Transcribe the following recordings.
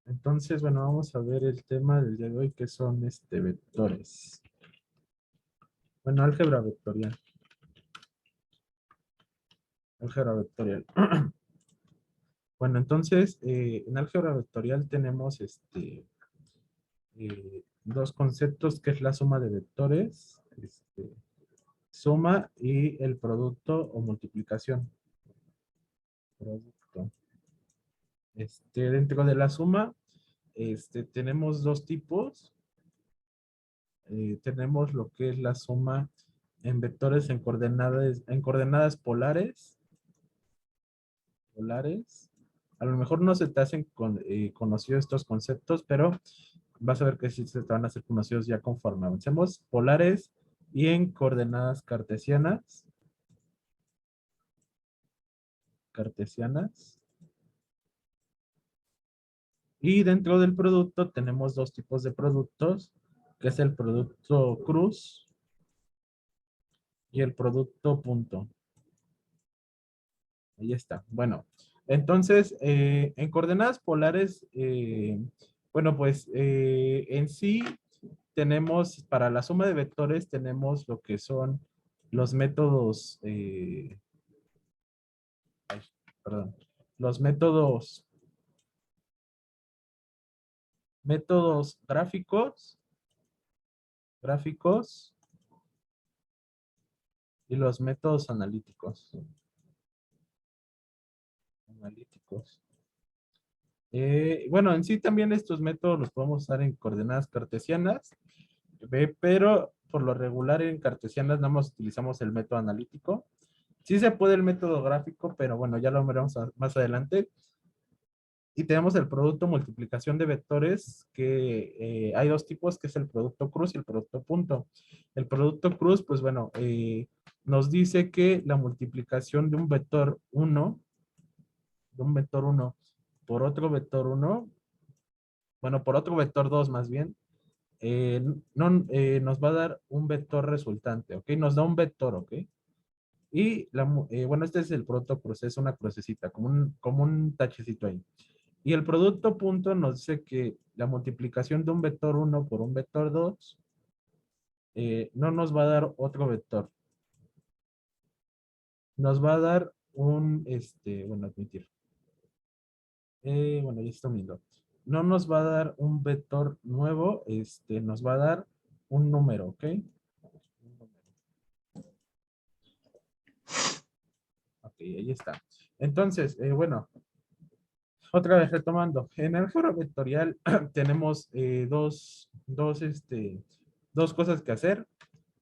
Entonces, bueno, vamos a ver el tema del día de hoy, que son vectores. Bueno, álgebra vectorial. Álgebra vectorial. Bueno, entonces, en álgebra vectorial tenemos dos conceptos, que es la suma de vectores, suma y el producto o multiplicación. Producto. Dentro de la suma, tenemos dos tipos. Tenemos lo que es la suma en vectores en coordenadas polares. Polares. A lo mejor no se te hacen conocidos estos conceptos, pero vas a ver que sí se te van a hacer conocidos ya conforme avancemos. Polares y en coordenadas cartesianas. Cartesianas. Y dentro del producto tenemos dos tipos de productos, que es el producto cruz y el producto punto. Ahí está. Bueno, entonces, en coordenadas polares, bueno, pues en sí tenemos, para la suma de vectores, tenemos lo que son los métodos, perdón, los métodos gráficos y los métodos analíticos. Analíticos. Bueno, en sí también estos métodos los podemos usar en coordenadas cartesianas, pero por lo regular en cartesianas nada más utilizamos el método analítico. Sí se puede el método gráfico, pero bueno, ya lo veremos más adelante. Y tenemos el producto multiplicación de vectores, que hay dos tipos, que es el producto cruz y el producto punto. El producto cruz, pues bueno, nos dice que la multiplicación de un vector 1, por otro vector 1, bueno, por otro vector 2 más bien, no, nos va a dar un vector resultante, ¿ok? Nos da un vector, ¿ok? Y, bueno, este es el producto cruz, es una crucecita, como un tachecito ahí. Y el producto punto nos dice que la multiplicación de un vector 1 por un vector 2 no nos va a dar otro vector. Nos va a dar bueno, admitir. Bueno, ya está viendo. No nos va a dar un vector nuevo, nos va a dar un número, ¿ok? Ok, ahí está. Entonces, bueno, otra vez retomando. En el foro vectorial tenemos dos cosas que hacer,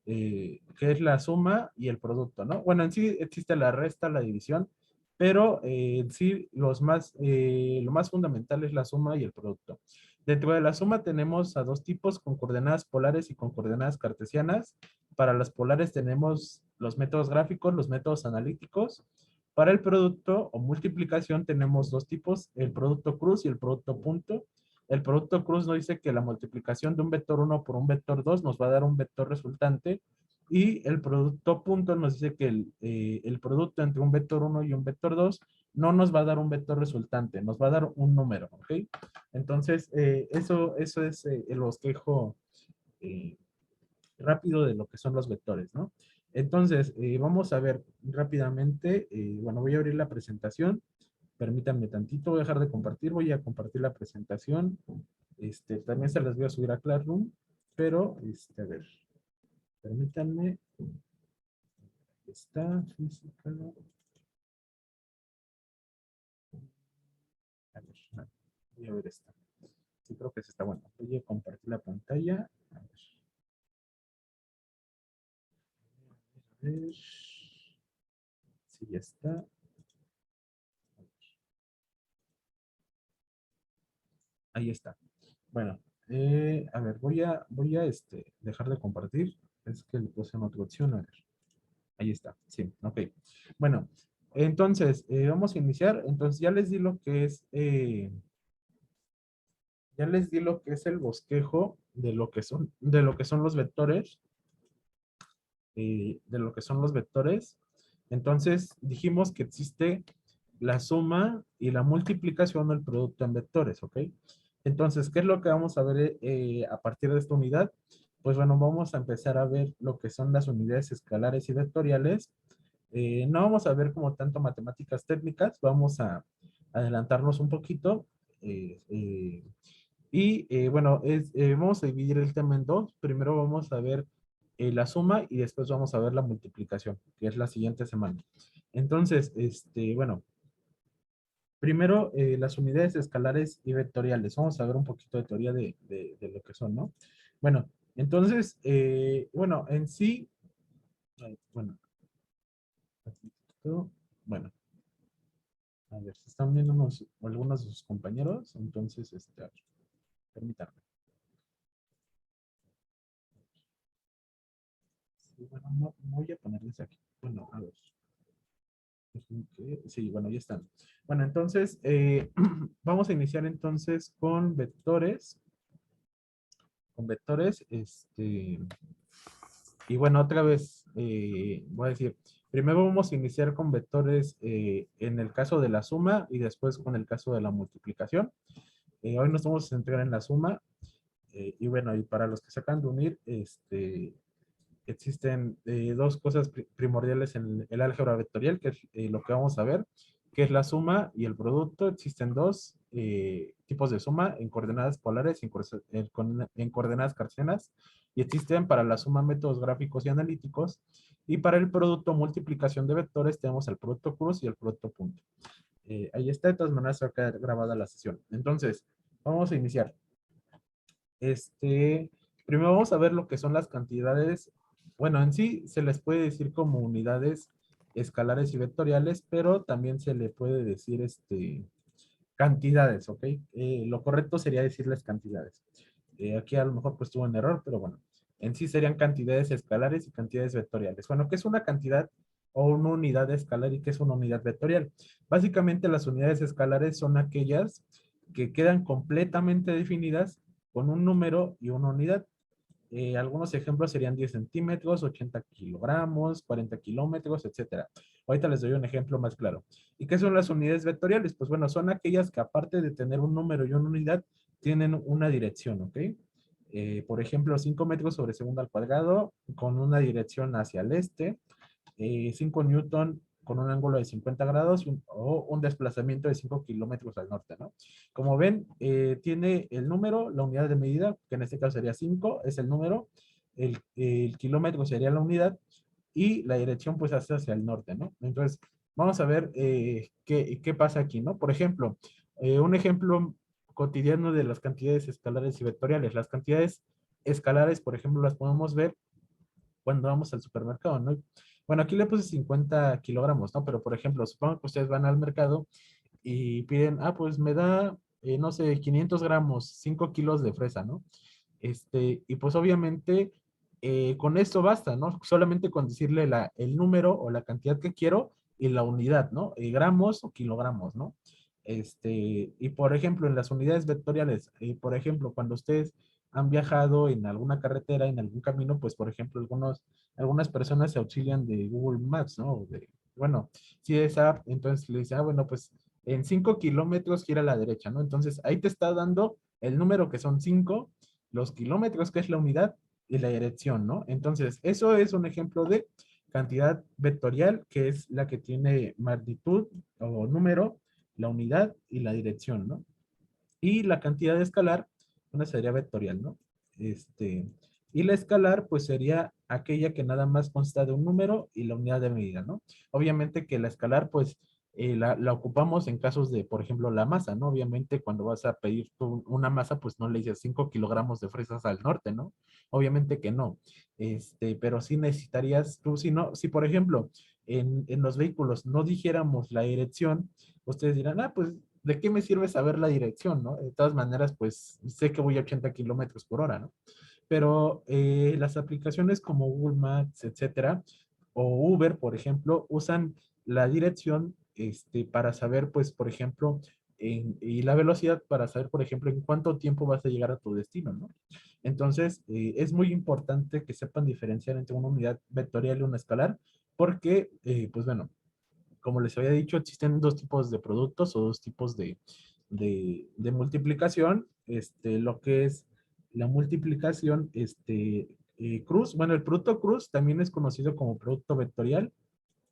que es la suma y el producto, ¿no? Bueno, en sí existe la resta, la división, pero en sí lo más fundamental es la suma y el producto. Dentro de la suma tenemos a dos tipos, con coordenadas polares y con coordenadas cartesianas. Para las polares tenemos los métodos gráficos, los métodos analíticos. Para el producto o multiplicación tenemos dos tipos, el producto cruz y el producto punto. El producto cruz nos dice que la multiplicación de un vector 1 por un vector 2 nos va a dar un vector resultante, y el producto punto nos dice que el producto entre un vector 1 y un vector 2 no nos va a dar un vector resultante, nos va a dar un número, ¿ok? Entonces, eso es el bosquejo eh, rápido de lo que son los vectores, ¿no? Entonces, vamos a ver rápidamente, bueno, voy a abrir la presentación, permítanme tantito, voy a dejar de compartir, voy a compartir la presentación, también se las voy a subir a Classroom, pero, a ver, permítanme, está física, a ver, voy a ver esta, sí creo que sí está bueno, voy a compartir la pantalla, a ver, sí ya está, ahí está. Bueno, a ver, voy a dejar de compartir. Es que le puse en otra opción. A ver, ahí está. Sí, ok. Bueno, entonces, vamos a iniciar. Entonces, ya les di lo que es el bosquejo de lo que son los vectores, de lo que son los vectores. Entonces, dijimos que existe la suma y la multiplicación del producto en vectores, ¿ok? Entonces, ¿qué es lo que vamos a ver a partir de esta unidad? Pues bueno, vamos a empezar a ver lo que son las unidades escalares y vectoriales. No vamos a ver como tanto matemáticas técnicas, vamos a adelantarnos un poquito. Bueno, vamos a dividir el tema en dos. Primero vamos a ver la suma y después vamos a ver la multiplicación, que es la siguiente semana. Entonces, bueno, primero las unidades escalares y vectoriales. Vamos a ver un poquito de teoría de lo que son, ¿no? Bueno, entonces, bueno, en sí, bueno, bueno, a ver, se están viendo algunos de sus compañeros, entonces, a ver, permítanme. Sí, bueno, voy a ponerles aquí. Bueno, a ver. Sí, bueno, ya están. Bueno, entonces, vamos a iniciar entonces con vectores. Con vectores, y bueno, otra vez, voy a decir, primero vamos a iniciar con vectores en el caso de la suma y después con el caso de la multiplicación. Hoy nos vamos a centrar en la suma. Y bueno, y para los que se acaban de unir, existen dos cosas primordiales en el álgebra vectorial, que es lo que vamos a ver, que es la suma y el producto. Existen dos tipos de suma en coordenadas polares y en coordenadas cartesianas, y existen para la suma métodos gráficos y analíticos, y para el producto multiplicación de vectores tenemos el producto cruz y el producto punto. Ahí está, de todas maneras va a quedar grabada la sesión. Entonces, vamos a iniciar. Este, Primero vamos a ver lo que son las cantidades. Bueno, en sí se les puede decir como unidades escalares y vectoriales, pero también se le puede decir cantidades, ¿ok? Lo correcto sería decirles cantidades. Aquí a lo mejor pues tuvo un error, pero bueno, en sí serían cantidades escalares y cantidades vectoriales. Bueno, ¿qué es una cantidad o una unidad escalar y qué es una unidad vectorial? Básicamente las unidades escalares son aquellas que quedan completamente definidas con un número y una unidad. Algunos ejemplos serían 10 centímetros, 80 kilogramos, 40 kilómetros, etcétera. Ahorita les doy un ejemplo más claro. ¿Y qué son las unidades vectoriales? Pues bueno, son aquellas que aparte de tener un número y una unidad, tienen una dirección, ¿ok? Por ejemplo, 5 metros sobre segundo al cuadrado con una dirección hacia el este, 5 newton con un ángulo de 50 grados o un desplazamiento de 5 kilómetros al norte, ¿no? Como ven, tiene el número, la unidad de medida, que en este caso sería 5, es el número, el kilómetro sería la unidad y la dirección pues hacia el norte, ¿no? Entonces, vamos a ver qué pasa aquí, ¿no? Por ejemplo, un ejemplo cotidiano de las cantidades escalares y vectoriales. Las cantidades escalares, por ejemplo, las podemos ver cuando vamos al supermercado, ¿no? Bueno, aquí le puse 50 kilogramos, ¿no? Pero, por ejemplo, supongo que ustedes van al mercado y piden, pues me da, no sé, 500 gramos, 5 kilos de fresa, ¿no? Y pues obviamente con esto basta, ¿no? Solamente con decirle el número o la cantidad que quiero y la unidad, ¿no? Gramos o kilogramos, ¿no? Y por ejemplo, en las unidades vectoriales, por ejemplo, cuando ustedes han viajado en alguna carretera, en algún camino, pues por ejemplo, algunas personas se auxilian de Google Maps, ¿no? Bueno, si es app, entonces le dice, bueno, pues en 5 kilómetros gira a la derecha, ¿no? Entonces ahí te está dando el número que son 5, los kilómetros que es la unidad y la dirección, ¿no? Entonces, eso es un ejemplo de cantidad vectorial, que es la que tiene magnitud o número, la unidad y la dirección, ¿no? Y la cantidad escalar, una sería vectorial, ¿no? Este, y la escalar, pues sería aquella que nada más consta de un número y la unidad de medida, ¿no? Obviamente que la escalar, pues, la ocupamos en casos de, por ejemplo, la masa, ¿no? Obviamente cuando vas a pedir tú una masa, pues no le dices 5 kilogramos de fresas al norte, ¿no? Obviamente que no. Pero sí necesitarías, tú, si no, si por ejemplo, en los vehículos no dijéramos la dirección, ustedes dirán, pues ¿de qué me sirve saber la dirección, no? De todas maneras, pues sé que voy a 80 kilómetros por hora, ¿no? Pero las aplicaciones como Google Maps, etcétera, o Uber, por ejemplo, usan la dirección para saber, pues, por ejemplo, y la velocidad para saber, por ejemplo, en cuánto tiempo vas a llegar a tu destino, ¿no? Entonces, es muy importante que sepan diferenciar entre una unidad vectorial y una escalar, porque, pues bueno, como les había dicho, existen dos tipos de productos o dos tipos de multiplicación, lo que es la multiplicación cruz. Bueno, el producto cruz también es conocido como producto vectorial,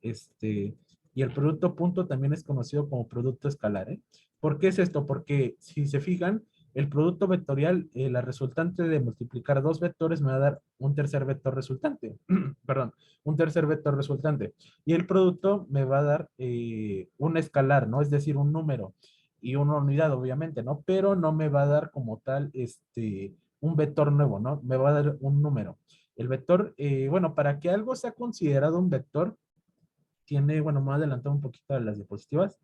este, y el producto punto también es conocido como producto escalar, ¿eh? ¿Por qué es esto? Porque si se fijan, el producto vectorial, la resultante de multiplicar dos vectores me va a dar un tercer vector resultante, perdón, un tercer vector resultante. Y el producto me va a dar un escalar, ¿no? Es decir, un número y una unidad, obviamente, ¿no? Pero no me va a dar como tal, un vector nuevo, ¿no? Me va a dar un número. El vector, bueno, para que algo sea considerado un vector, tiene, bueno, me voy a adelantar un poquito a las diapositivas.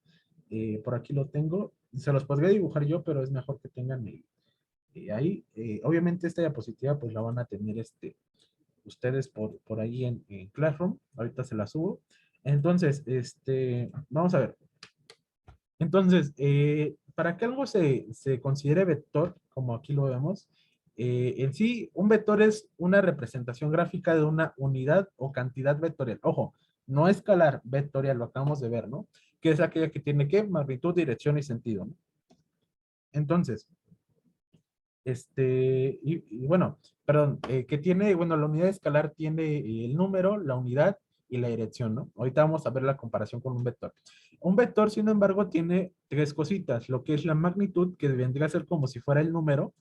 Por aquí lo tengo. Se los podría dibujar yo, pero es mejor que tengan ahí. Obviamente esta diapositiva pues la van a tener ustedes por ahí en Classroom. Ahorita se la subo. Entonces, vamos a ver. Entonces, para que algo se considere vector, como aquí lo vemos, en sí, un vector es una representación gráfica de una unidad o cantidad vectorial. Ojo, no escalar, vectorial, lo acabamos de ver, ¿no? Que es aquella que tiene, ¿qué? Magnitud, dirección y sentido, ¿no? Entonces, y bueno, perdón, que tiene, bueno, la unidad escalar tiene el número, la unidad y la dirección, ¿no? Ahorita vamos a ver la comparación con un vector. Un vector, sin embargo, tiene tres cositas, lo que es la magnitud, que vendría a ser como si fuera el número,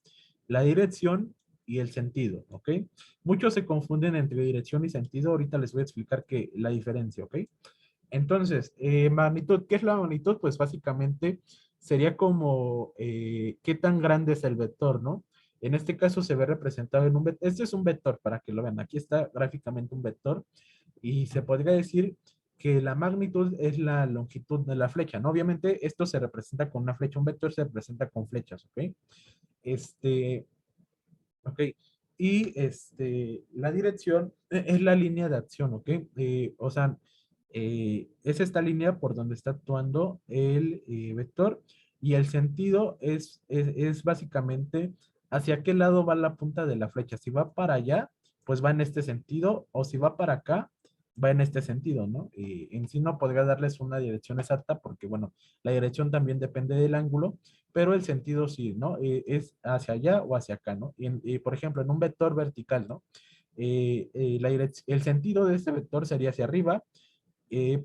la dirección y el sentido, ¿ok? Muchos se confunden entre dirección y sentido, ahorita les voy a explicar la diferencia, ¿ok? Entonces, magnitud, ¿qué es la magnitud? Pues básicamente sería como qué tan grande es el vector, ¿no? En este caso se ve representado en un vector. Este es un vector para que lo vean. Aquí está gráficamente un vector y se podría decir que la magnitud es la longitud de la flecha, ¿no? Obviamente esto se representa con una flecha, un vector se representa con flechas, ¿ok? Este, ok. Y la dirección es la línea de acción, ¿ok? O sea, es esta línea por donde está actuando el vector y el sentido es básicamente hacia qué lado va la punta de la flecha. Si va para allá, pues va en este sentido, o si va para acá, va en este sentido, ¿no? En sí no podría darles una dirección exacta porque, bueno, la dirección también depende del ángulo, pero el sentido sí, ¿no? Es hacia allá o hacia acá, ¿no? Y, por ejemplo, en un vector vertical, ¿no? El sentido de este vector sería hacia arriba,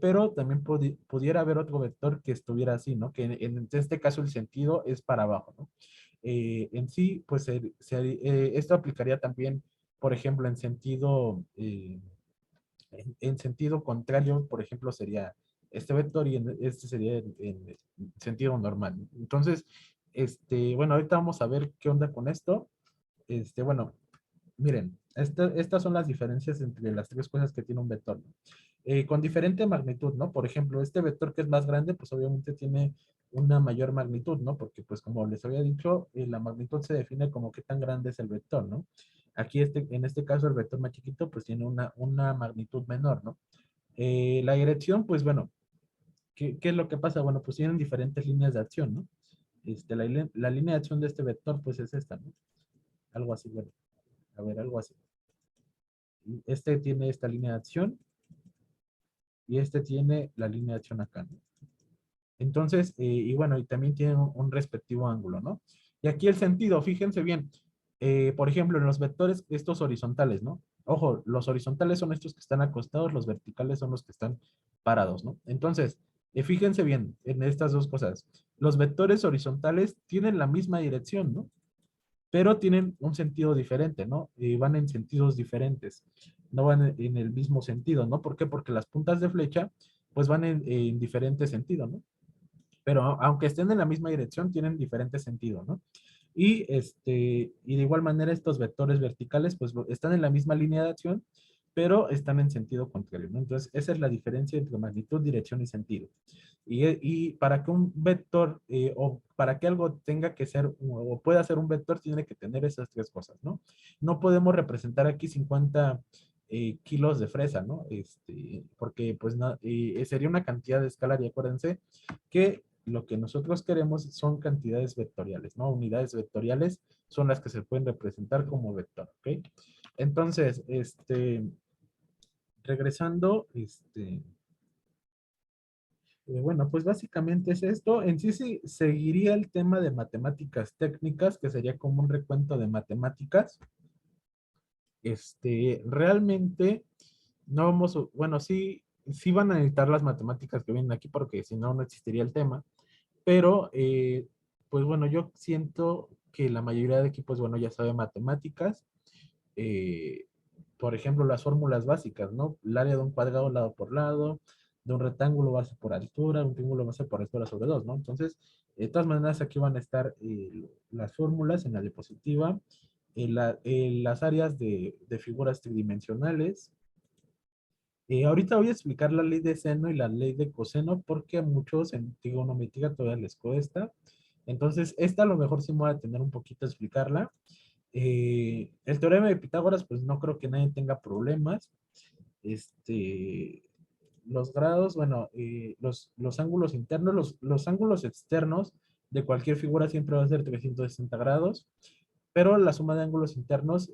pero también pudiera haber otro vector que estuviera así, ¿no? Que en este caso el sentido es para abajo, ¿no? En sí, pues esto aplicaría también, por ejemplo, en sentido contrario, por ejemplo, sería este vector y este sería en sentido normal, ¿no? Entonces, bueno, ahorita vamos a ver qué onda con esto. Bueno, miren, estas son las diferencias entre las tres cosas que tiene un vector, ¿no? Con diferente magnitud, ¿no? Por ejemplo, este vector que es más grande, pues obviamente tiene una mayor magnitud, ¿no? Porque pues como les había dicho, la magnitud se define como qué tan grande es el vector, ¿no? Aquí en este caso el vector más chiquito pues tiene una magnitud menor, ¿no? La dirección, pues bueno, ¿qué es lo que pasa? Bueno, pues tienen diferentes líneas de acción, ¿no? La línea de acción de este vector pues es esta, ¿no? Algo así, bueno, a ver, algo así. Este tiene esta línea de acción y este tiene la línea de acción acá, ¿no? Entonces, y bueno, y también tiene un respectivo ángulo, ¿no? Y aquí el sentido, fíjense bien, por ejemplo, en los vectores, estos horizontales, ¿no? Ojo, los horizontales son estos que están acostados, los verticales son los que están parados, ¿no? Entonces, fíjense bien en estas dos cosas. Los vectores horizontales tienen la misma dirección, ¿no? Pero tienen un sentido diferente, ¿no? Van en sentidos diferentes, no van en el mismo sentido, ¿no? ¿Por qué? Porque las puntas de flecha, pues van en diferente sentido, ¿no? Pero aunque estén en la misma dirección, tienen diferente sentido, ¿no? Y de igual manera estos vectores verticales, pues están en la misma línea de acción, pero están en sentido contrario, ¿no? Entonces, esa es la diferencia entre magnitud, dirección y sentido. Y para que un vector, o para que algo tenga que ser, o pueda ser un vector, tiene que tener esas tres cosas, ¿no? No podemos representar aquí 50 kilos de fresa, ¿no? Porque pues no, sería una cantidad de escalar y acuérdense que lo que nosotros queremos son cantidades vectoriales, ¿no? Unidades vectoriales son las que se pueden representar como vector, ¿ok? Entonces, regresando, Bueno, pues básicamente es esto. En sí, sí seguiría el tema de matemáticas técnicas, que sería como un recuento de matemáticas. Realmente no vamos, bueno, sí, sí van a necesitar las matemáticas que vienen aquí porque si no, no existiría el tema. Pero, pues bueno, yo siento que la mayoría de aquí, pues bueno, ya sabe matemáticas. eh, por ejemplo, las fórmulas básicas, ¿no? El área de un cuadrado lado por lado, de un rectángulo base por altura, un triángulo base por altura sobre 2, ¿no? Entonces, de todas maneras, aquí van a estar las fórmulas en la diapositiva, en las áreas de figuras tridimensionales. Ahorita voy a explicar la ley de seno y la ley de coseno porque a muchos en trigonometría todavía les cuesta. Entonces, esta a lo mejor sí me voy a tener un poquito a explicarla. El teorema de Pitágoras, pues no creo que nadie tenga problemas. Este, los grados, bueno, los ángulos internos, los ángulos externos de cualquier figura siempre va a ser 360 grados, pero la suma de ángulos internos,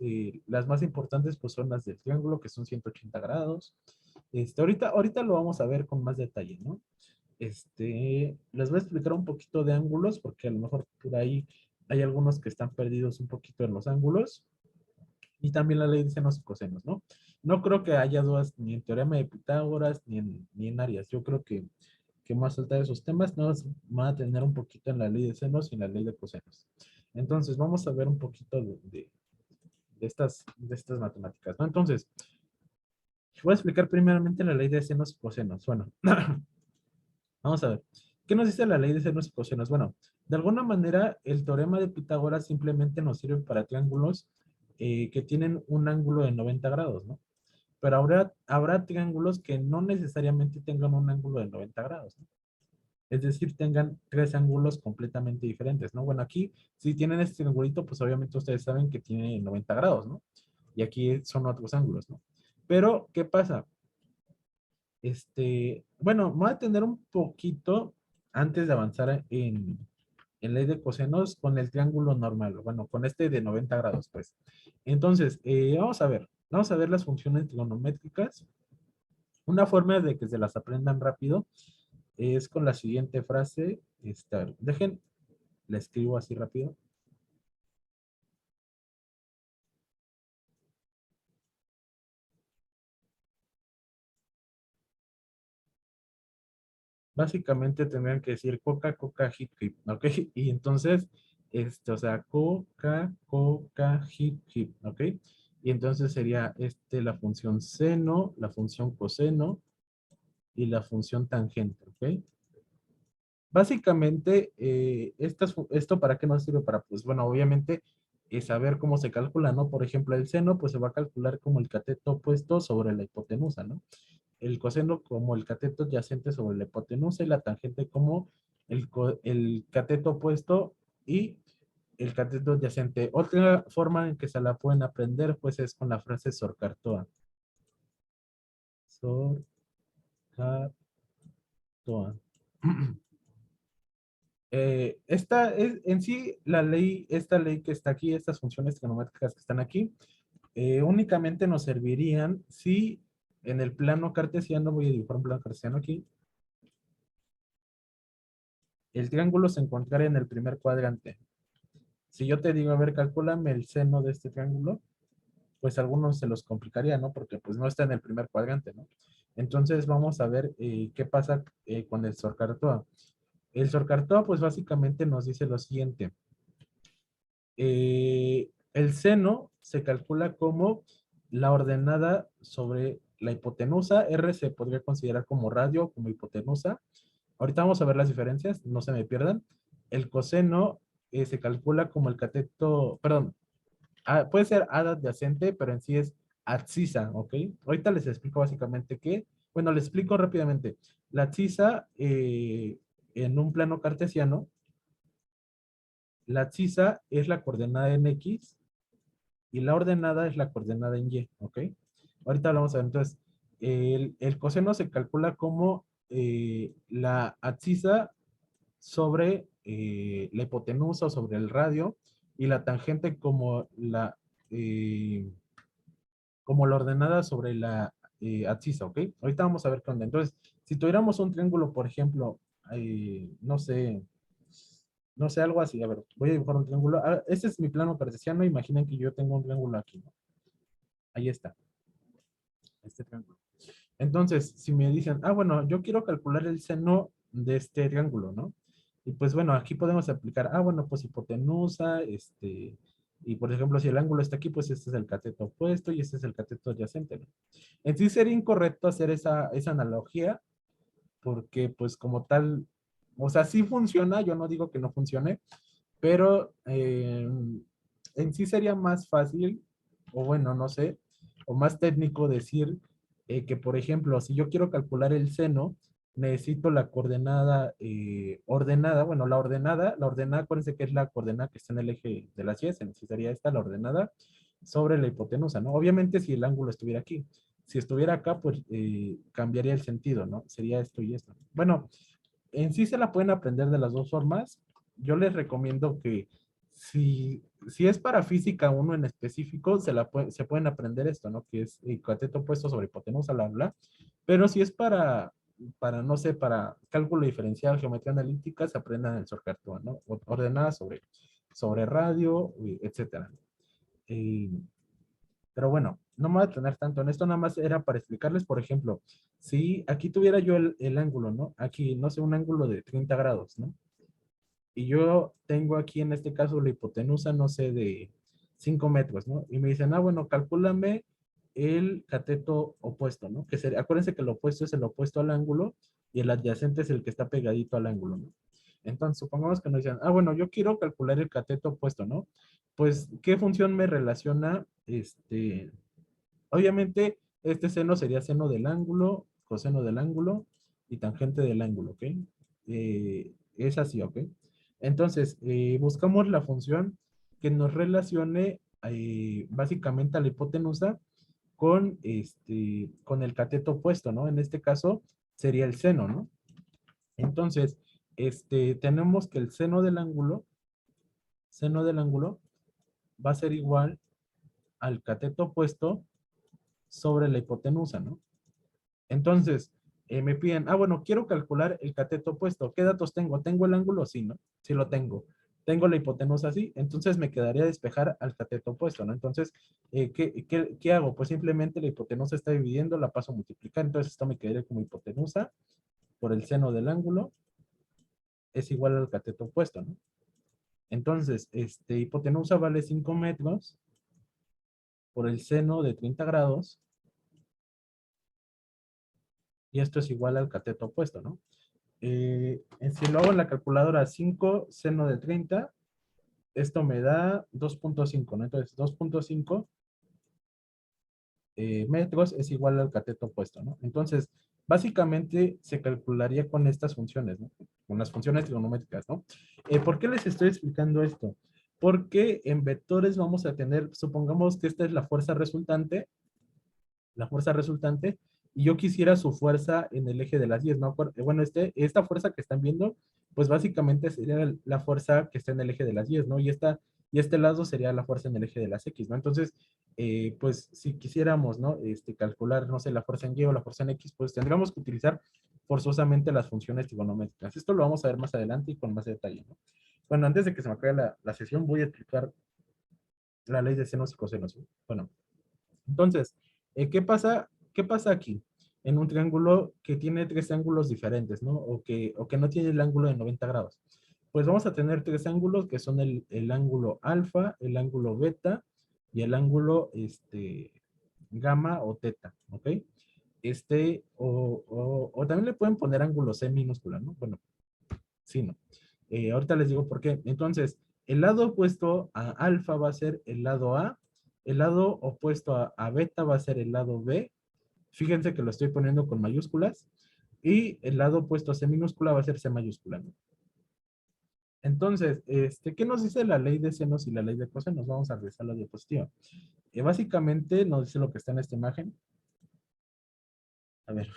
las más importantes, pues son las del triángulo, que son 180 grados. Ahorita lo vamos a ver con más detalle, ¿no? Les voy a explicar un poquito de ángulos, porque a lo mejor por ahí hay algunos que están perdidos un poquito en los ángulos, y también la ley de senos y cosenos, ¿no? No creo que haya dudas ni en teorema de Pitágoras, ni en áreas. Yo creo que más allá de esos temas, no van a tener un poquito en la ley de senos y en la ley de cosenos. Entonces, vamos a ver un poquito de estas matemáticas, ¿no? Entonces, voy a explicar primeramente la ley de senos y cosenos. Bueno, vamos a ver. ¿Qué nos dice la ley de senos y cosenos? Bueno, de alguna manera, el teorema de Pitágoras simplemente nos sirve para triángulos que tienen un ángulo de 90 grados, ¿no? Pero habrá triángulos que no necesariamente tengan un ángulo de 90 grados, ¿no? Es decir, tengan tres ángulos completamente diferentes, ¿no? Bueno, aquí, si tienen este triangulito, pues obviamente ustedes saben que tiene 90 grados, ¿no? Y aquí son otros ángulos, ¿no? Pero, ¿qué pasa? Bueno, me voy a tener un poquito antes de avanzar en ley de cosenos con el triángulo normal, bueno, con este de 90 grados, pues. Entonces, vamos a ver las funciones trigonométricas. Una forma de que se las aprendan rápido es con la siguiente frase. La escribo así rápido. Básicamente tendrían que decir coca, coca, hip, hip, ¿ok? Y entonces, o sea, coca, coca, hip, hip, ¿ok? Y entonces sería la función seno, la función coseno y la función tangente, ¿ok? Básicamente, esto para qué nos sirve para, pues bueno, obviamente, saber cómo se calcula, ¿no? Por ejemplo, el seno, pues se va a calcular como el cateto opuesto sobre la hipotenusa, ¿no? El coseno como el cateto adyacente sobre la hipotenusa y la tangente como el cateto opuesto y el cateto adyacente. Otra forma en que se la pueden aprender, pues es con la frase Sor-Cartoa. Sor-Cartoa. Esta es en sí esta ley que está aquí, estas funciones trigonométricas que están aquí, únicamente nos servirían si en el plano cartesiano, voy a dibujar un plano cartesiano aquí, el triángulo se encontrara en el primer cuadrante. Si yo te digo, a ver, calcúlame el seno de este triángulo, pues a algunos se los complicaría, ¿no? Porque pues no está en el primer cuadrante, ¿no? Entonces vamos a ver qué pasa con el Sor-Cartoa. El Sor-Cartoa, pues básicamente nos dice lo siguiente. El seno se calcula como la ordenada sobre la hipotenusa. R se podría considerar como radio o como hipotenusa. Ahorita vamos a ver las diferencias, no se me pierdan. El coseno se calcula como el cateto, perdón, puede ser adyacente, pero en sí es abscisa, ¿ok? Ahorita les explico básicamente qué. Bueno, les explico rápidamente. La abscisa en un plano cartesiano, la abscisa es la coordenada en X y la ordenada es la coordenada en Y, ¿ok? Ahorita vamos a ver, entonces, el coseno se calcula como la abscisa sobre la hipotenusa o sobre el radio y la tangente como la ordenada sobre la abscisa, ¿ok? Ahorita vamos a ver qué onda. Entonces, Si tuviéramos un triángulo, por ejemplo, no sé, algo así. A ver, voy a dibujar un triángulo. Ah, este es mi plano cartesiano. Imaginen que yo tengo un triángulo aquí, ¿no? Ahí está, este triángulo. Entonces, si me dicen, ah, bueno, yo quiero calcular el seno de este triángulo, ¿no? Y pues bueno, aquí podemos aplicar, ah, bueno, pues hipotenusa, y por ejemplo, si el ángulo está aquí, pues este es el cateto opuesto y este es el cateto adyacente, ¿no? En sí sería incorrecto hacer esa analogía, porque pues como tal, o sea, sí funciona, yo no digo que no funcione, pero en sí sería más fácil, o bueno, no sé, o más técnico decir que, por ejemplo, si yo quiero calcular el seno, necesito la coordenada ordenada, bueno, la ordenada, acuérdense que es la coordenada que está en el eje de las Y, necesitaría esta, la ordenada, sobre la hipotenusa, ¿no? Obviamente si el ángulo estuviera aquí. Si estuviera acá, pues cambiaría el sentido, ¿no? Sería esto y esto. Bueno, en sí se la pueden aprender de las dos formas. Yo les recomiendo que si es para física uno en específico, se pueden aprender esto, ¿no? Que es el cateto opuesto sobre hipotenusa, bla. Pero si es no sé, para cálculo diferencial, geometría analítica, se aprendan el sorcartón, ¿no? Ordenada sobre radio, etcétera. Eh, pero bueno, no me voy a detener tanto en esto, nada más era para explicarles, por ejemplo, si aquí tuviera yo el ángulo, ¿no? Aquí, no sé, un ángulo de 30 grados, ¿no? Y yo tengo aquí en este caso la hipotenusa, no sé, de 5 metros, ¿no? Y me dicen, ah, bueno, calcúlame el cateto opuesto, ¿no? Que sería, acuérdense que el opuesto es el opuesto al ángulo y el adyacente es el que está pegadito al ángulo, ¿no? Entonces, supongamos que nos dicen, ah, bueno, yo quiero calcular el cateto opuesto, ¿no? Pues, ¿qué función me relaciona? Obviamente, este seno sería seno del ángulo, coseno del ángulo y tangente del ángulo, ¿ok? Es así, ¿ok? Entonces, buscamos la función que nos relacione básicamente a la hipotenusa con el cateto opuesto, ¿no? En este caso sería el seno, ¿no? Entonces, tenemos que el seno del ángulo va a ser igual al cateto opuesto sobre la hipotenusa, ¿no? Entonces, me piden, ah, bueno, quiero calcular el cateto opuesto. ¿Qué datos tengo? ¿Tengo el ángulo? Sí, ¿no? Sí lo tengo. Tengo la hipotenusa, sí. Entonces me quedaría despejar al cateto opuesto, ¿no? Entonces, ¿qué hago? Pues simplemente la hipotenusa está dividiendo, la paso a multiplicar. Entonces esto me quedaría como hipotenusa por el seno del ángulo es igual al cateto opuesto, ¿no? Entonces, hipotenusa vale 5 metros por el seno de 30 grados y esto es igual al cateto opuesto, ¿no? Si lo hago en la calculadora 5 seno de 30, esto me da 2.5, ¿no? Entonces 2.5 metros es igual al cateto opuesto, ¿no? Entonces, básicamente se calcularía con estas funciones, ¿no? Con las funciones trigonométricas, ¿no? ¿Por qué les estoy explicando esto? Porque en vectores vamos a tener, supongamos que esta es la fuerza resultante, y yo quisiera su fuerza en el eje de las 10, ¿no? Bueno, esta fuerza que están viendo, pues básicamente sería la fuerza que está en el eje de las 10, ¿no? Y este lado sería la fuerza en el eje de las X, ¿no? Entonces, pues si quisiéramos, ¿no? Calcular, no sé, la fuerza en Y o la fuerza en X, pues tendríamos que utilizar forzosamente las funciones trigonométricas. Esto lo vamos a ver más adelante y con más detalle, ¿no? Bueno, antes de que se me acabe la sesión, voy a explicar la ley de senos y cosenos, ¿no? Bueno, entonces, ¿qué pasa aquí? En un triángulo que tiene tres ángulos diferentes, ¿no? O que no tiene el ángulo de 90 grados. Pues vamos a tener tres ángulos que son el ángulo alfa, el ángulo beta y el ángulo gamma o teta, ¿ok? O también le pueden poner ángulo C minúscula, ¿no? Bueno, sí, ¿no? Ahorita les digo por qué. Entonces, el lado opuesto a alfa va a ser el lado A, el lado opuesto a beta va a ser el lado B. Fíjense que lo estoy poniendo con mayúsculas. Y el lado opuesto a C minúscula va a ser C mayúscula, ¿no? Entonces, ¿qué nos dice la ley de senos y la ley de cosenos? Vamos a regresar a la diapositiva. Básicamente nos dice lo que está en esta imagen. A ver,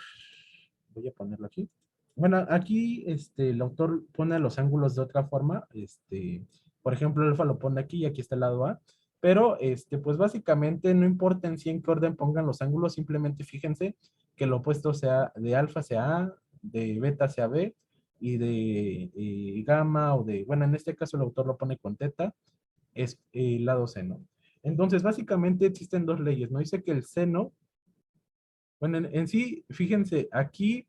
voy a ponerlo aquí. Bueno, aquí el autor pone los ángulos de otra forma. Por ejemplo, el alfa lo pone aquí y aquí está el lado A. Pero, pues básicamente no importa en sí en qué orden pongan los ángulos, simplemente fíjense que el opuesto sea de alfa sea A, de beta sea B, y de gamma o de, bueno, en este caso el autor lo pone con teta, es el lado seno. Entonces, básicamente existen dos leyes, ¿no? Dice que el seno, bueno, en sí, fíjense, aquí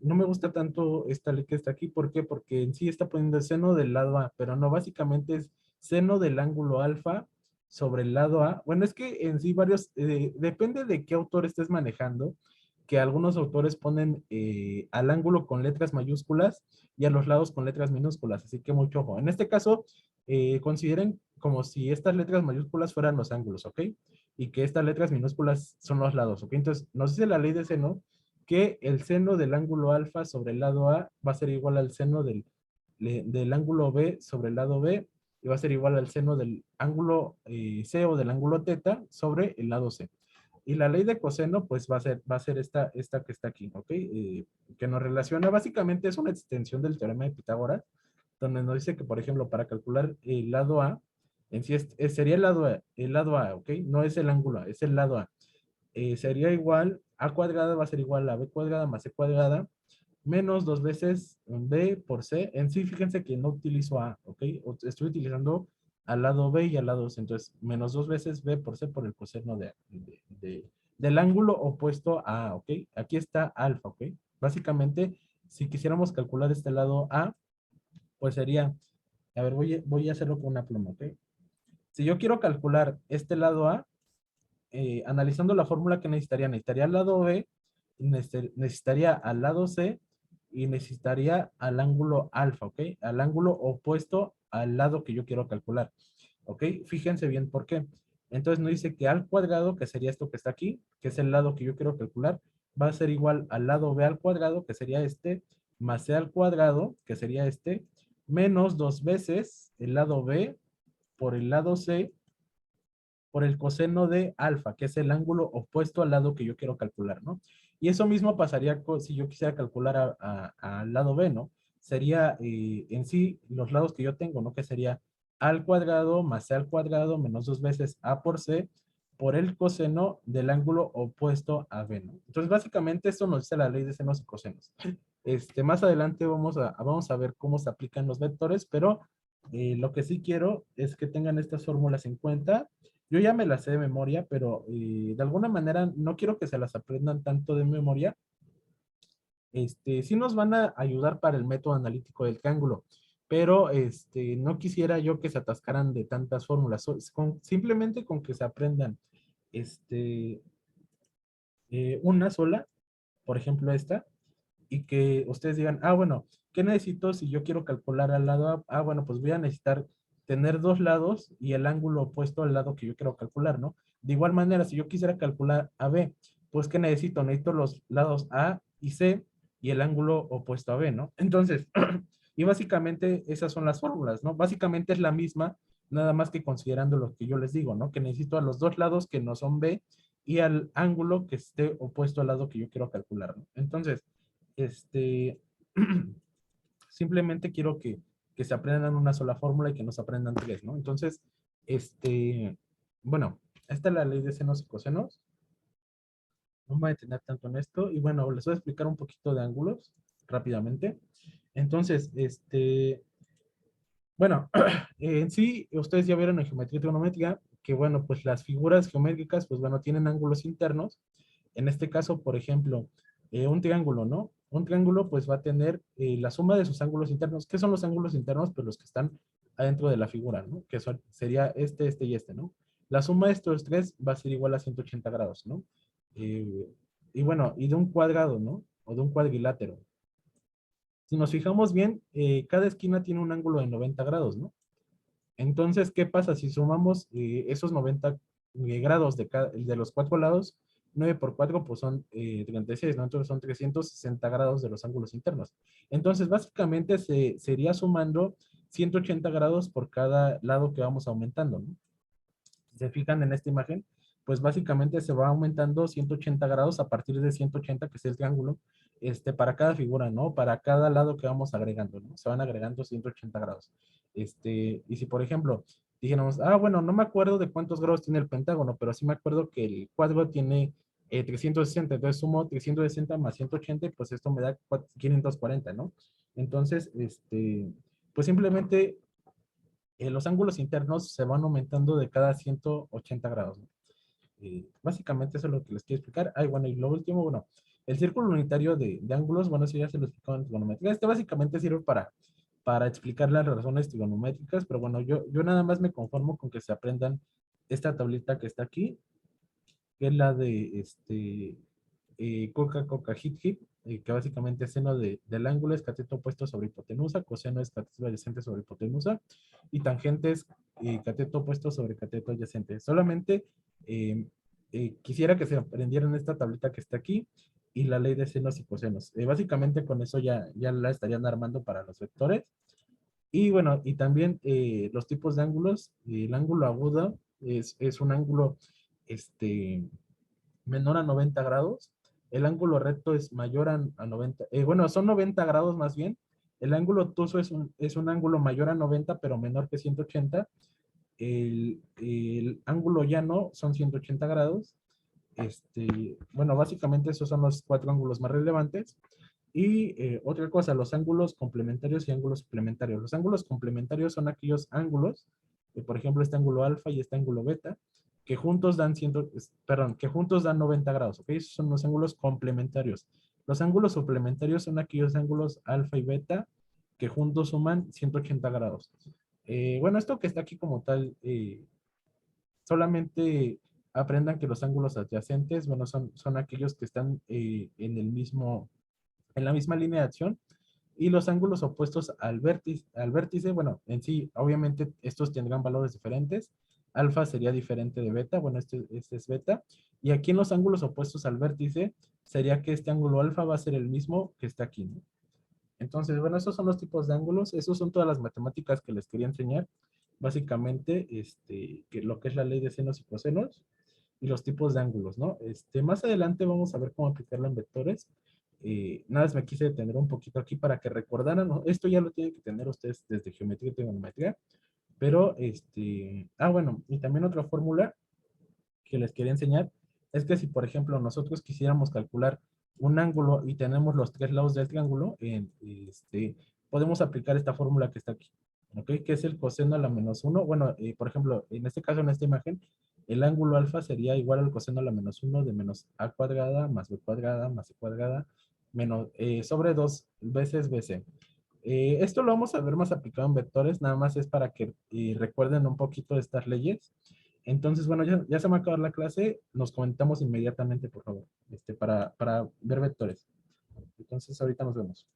no me gusta tanto esta ley que está aquí. ¿Por qué? Porque en sí está poniendo el seno del lado A, pero no, básicamente es seno del ángulo alfa sobre el lado A. Bueno, es que en sí varios, depende de qué autor estés manejando, que algunos autores ponen al ángulo con letras mayúsculas y a los lados con letras minúsculas, así que mucho ojo. En este caso, consideren como si estas letras mayúsculas fueran los ángulos, ¿ok? Y que estas letras minúsculas son los lados, ¿ok? Entonces, nos dice la ley de seno que el seno del ángulo alfa sobre el lado A va a ser igual al seno del ángulo B sobre el lado B y va a ser igual al seno del ángulo C o del ángulo teta sobre el lado C. Y la ley de coseno, pues va a ser esta que está aquí, ¿ok? Que nos relaciona, básicamente es una extensión del teorema de Pitágoras, donde nos dice que, por ejemplo, para calcular el lado A, en sí sería el lado A, ¿ok? No es el ángulo A, es el lado A. Sería igual, A cuadrada va a ser igual a B cuadrada más C cuadrada, menos dos veces B por C. En sí, fíjense que no utilizo A, ¿ok? Estoy utilizando al lado B y al lado C. Entonces, menos dos veces B por C por el coseno del ángulo opuesto a A, ¿ok? Aquí está alfa, ¿ok? Básicamente, si quisiéramos calcular este lado A, pues sería, a ver, voy a hacerlo con una pluma, ¿ok? Si yo quiero calcular este lado A, analizando la fórmula que necesitaría al lado B, necesitaría al lado C y necesitaría al ángulo alfa, ¿ok? Al ángulo opuesto al lado que yo quiero calcular, ¿ok? Fíjense bien por qué. Entonces nos dice que al cuadrado, que sería esto que está aquí, que es el lado que yo quiero calcular, va a ser igual al lado B al cuadrado, que sería este, más C al cuadrado, que sería este, menos dos veces el lado B por el lado C por el coseno de alfa, que es el ángulo opuesto al lado que yo quiero calcular, ¿no? Y eso mismo pasaría si yo quisiera calcular al lado B, ¿no? Sería en sí los lados que yo tengo, ¿no? Que sería a al cuadrado más c al cuadrado menos dos veces a por c por el coseno del ángulo opuesto a B, ¿no? Entonces, básicamente esto nos dice la ley de senos y cosenos. Más adelante vamos a ver cómo se aplican los vectores, pero lo que sí quiero es que tengan estas fórmulas en cuenta. Yo ya me las sé de memoria, pero de alguna manera no quiero que se las aprendan tanto de memoria. Sí nos van a ayudar para el método analítico del triángulo, pero no quisiera yo que se atascaran de tantas fórmulas. Simplemente con que se aprendan este, una sola, por ejemplo esta, y que ustedes digan, ah, bueno, ¿qué necesito si yo quiero calcular al lado A? Ah, bueno, pues voy a necesitar tener dos lados y el ángulo opuesto al lado que yo quiero calcular, ¿no? De igual manera, si yo quisiera calcular a B, pues ¿qué necesito? Necesito los lados A y C y el ángulo opuesto a B, ¿no? Entonces, y básicamente esas son las fórmulas, ¿no? Básicamente es la misma, nada más que considerando lo que yo les digo, ¿no? Que necesito a los dos lados que no son B y al ángulo que esté opuesto al lado que yo quiero calcular, ¿no? Entonces, este, simplemente quiero que se aprendan una sola fórmula y que no se aprendan tres, ¿no? Entonces, bueno, esta es la ley de senos y cosenos. No me voy a detener tanto en esto. Y bueno, les voy a explicar un poquito de ángulos rápidamente. Entonces, bueno, en sí, ustedes ya vieron en geometría trigonométrica que, bueno, pues las figuras geométricas, pues bueno, tienen ángulos internos. En este caso, por ejemplo, un triángulo, ¿no? Un triángulo, pues va a tener la suma de sus ángulos internos. ¿Qué son los ángulos internos? Pues los que están adentro de la figura, ¿no? Que sería este y este, ¿no? La suma de estos tres va a ser igual a 180 grados, ¿no? Eh, y bueno, y de un cuadrado, ¿no? O de un cuadrilátero. Si nos fijamos bien, cada esquina tiene un ángulo de 90 grados, ¿no? Entonces, ¿qué pasa si sumamos esos 90 grados de los cuatro lados? 9 por 4 pues son 36, ¿no? Entonces son 360 grados de los ángulos internos. Entonces, básicamente se iría sumando 180 grados por cada lado que vamos aumentando, ¿no? Si se fijan en esta imagen, pues básicamente se va aumentando 180 grados a partir de 180, que es el triángulo, para cada figura, ¿no? Para cada lado que vamos agregando, ¿no? Se van agregando 180 grados. Y si, por ejemplo, dijéramos, ah, bueno, no me acuerdo de cuántos grados tiene el pentágono, pero sí me acuerdo que el cuadro tiene 360. Entonces sumo 360 más 180, pues esto me da 540, ¿no? Entonces, pues simplemente los ángulos internos se van aumentando de cada 180 grados, ¿no? Básicamente eso es lo que les quiero explicar. Ay, bueno, y lo último, bueno, el círculo unitario de ángulos, bueno, eso ya se lo explicó en trigonometría. Este básicamente sirve para explicar las razones trigonométricas, pero bueno, yo nada más me conformo con que se aprendan esta tablita que está aquí, que es la de coca, coca, hit, hit, que básicamente es seno del ángulo es cateto opuesto sobre hipotenusa, coseno es cateto adyacente sobre hipotenusa, y tangente es cateto opuesto sobre cateto adyacente. Solamente eh, quisiera que se aprendieran esta tablita que está aquí y la ley de senos y cosenos. Básicamente con eso ya la estarían armando para los vectores. Y bueno, y también los tipos de ángulos. El ángulo agudo es un ángulo este, menor a 90 grados. El ángulo recto es mayor a 90. Bueno, son 90 grados más bien. El ángulo obtuso es un ángulo mayor a 90, pero menor que 180. El ángulo llano son 180 grados. Bueno, básicamente esos son los 4 ángulos más relevantes. Y otra cosa, los ángulos complementarios y ángulos suplementarios. Los ángulos complementarios son aquellos ángulos, por ejemplo, este ángulo alfa y este ángulo beta, que juntos dan que juntos dan 90 grados, ¿ok? Esos son los ángulos complementarios. Los ángulos suplementarios son aquellos ángulos alfa y beta que juntos suman 180 grados. Bueno, esto que está aquí como tal, solamente aprendan que los ángulos adyacentes, bueno, son aquellos que están en la misma línea de acción, y los ángulos opuestos al vértice, bueno, en sí, obviamente estos tendrán valores diferentes. Alfa sería diferente de beta, bueno, este es beta. Y aquí en los ángulos opuestos al vértice, sería que este ángulo alfa va a ser el mismo que está aquí, ¿no? Entonces, bueno, esos son los tipos de ángulos. Esos son todas las matemáticas que les quería enseñar. Básicamente, que lo que es la ley de senos y cosenos y los tipos de ángulos, ¿no? Más adelante vamos a ver cómo aplicarlo en vectores. Nada más me quise detener un poquito aquí para que recordaran, ¿no? Esto ya lo tienen que tener ustedes desde geometría y trigonometría, pero bueno, y también otra fórmula que les quería enseñar es que si, por ejemplo, nosotros quisiéramos calcular un ángulo y tenemos los 3 lados del triángulo, podemos aplicar esta fórmula que está aquí, ¿ok? Que es el coseno a la -1. Bueno, por ejemplo, en este caso, en esta imagen, el ángulo alfa sería igual al coseno a la -1 de menos a cuadrada más b cuadrada más c cuadrada menos, sobre 2 veces bc. Esto lo vamos a ver más aplicado en vectores, nada más es para que recuerden un poquito de estas leyes. Entonces, bueno, ya se me va a acabar la clase, nos comentamos inmediatamente, por favor, para ver vectores. Entonces, ahorita nos vemos.